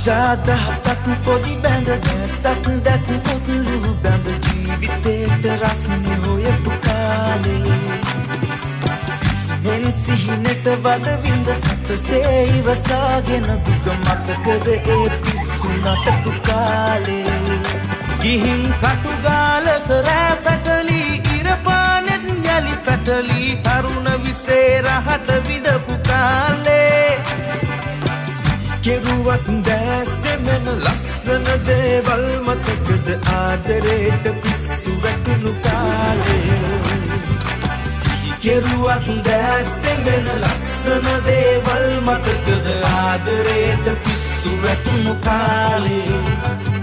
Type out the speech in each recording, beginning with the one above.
දහසක් පොඩි බැඳ දැසක් දැක් පුතුළු බැඳ ජීවිතේට රසනේ හොයපු කාලේ සිහිනෙන් සිහිනට වද විඳ සතුසේ ඉවසාගෙන දුක මතකද ඒ පිස්සු නටපු කාලේ ගිහින් කටුගාලක රෑ පැටලි ඉර පානෙත් යලි පැටලි තරුණ විසේරහට විඳපු කාලේ කෙරුවක් දැස් දෙමෙන ලස්සන දේවල් මතකද ආදරේට පිස්සු වැටුණු කාලේ කෙරුවක් දැස් දෙමෙන ලස්සන දේවල් මතකද ආදරේට පිස්සු වැටුණු කාලේ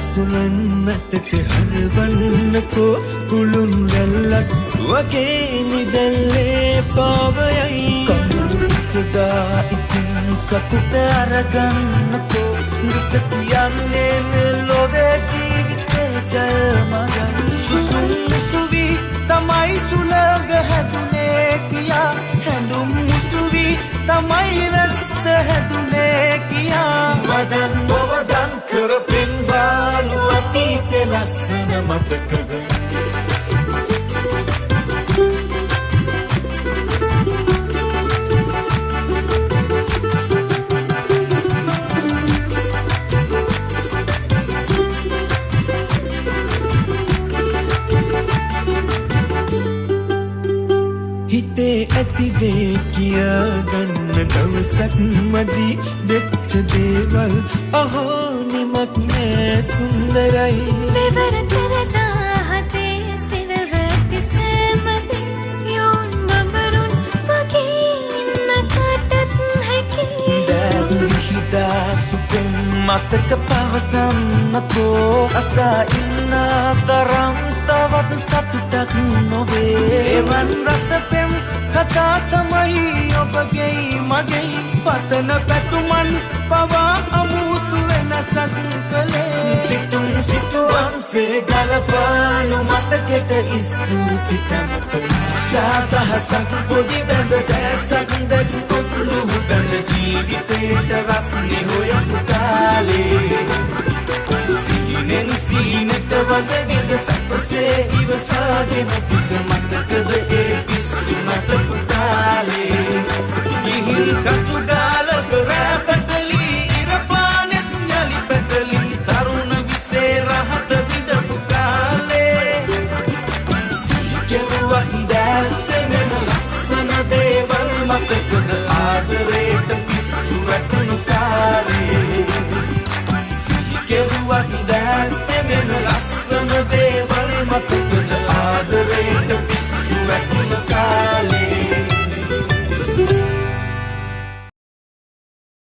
සුමන්නතට හරවන්නකෝ කුළුන් රැල්ලක් වගේ නිදැල්ලේ පාවයයි කඳුළු පිසදා ඉතින් සතුට අරගන්නකෝ නිත කියන්නේ මෙලොවේ ජීවිතේ ජය මගයි සුසුම් මුසුවි තමයි සුළඟ හැදුනේ කියා හැඳුම් මුසුවි තමයි වැස්ස හැදුනේ කියා වදන් බොවදන් කරපින් වාලු අතීතේ ලස්සන මතකද හිතේ ඇති දේ කියා ගන්න දවසක් මදි වෙච්ච දේවල් අහෝ නිමක් නෑ සුන්දරයි විවර කරදා හදේ සිනවති සෑමති යොන් බඹරුන් වගේ ඉන්න කටත් හැකි දැන් විහිදා සුපෙන් මතක පවසන්නකෝ අසා ඉන්න තරම් තවත් සතුටක් නොවේ එවන් රසපෙම් කතා තමයි ඔබගේ මගේ පතන පැතුමන් පවා අමුතු වෙනසක් කළේ සිතුම් සිතුවම්සේ ගලපානු මතකෙට ස්තුති සැමට ශාදහසක් පොඩි බැඳ දැසක් දැක් කොටලු බැඳ ජීවිතේට රසනේ හොයපු කාලේ සිහිනෙන් සිහිනට වද විඳ සතුසේ ඉවසාගෙන දුක මතකද ඒ පිස්සු නටපු කාලේ ගිහින් කටුගාලක රෑ පැටලි ඉර පානෙත් යලි පැටලි තරුණ විසේරහට විඳපු කාලේ කෙරුවක් දැස් දෙමෙන ලස්සන දේවල් මතකද ආදරේට පිස්සු වැටුණු කාලේ කෙරුවක් දැස් දෙමෙන ලස්සන දේවල් මතකද ආදරේට පිස්සු වැටුණු කාලේ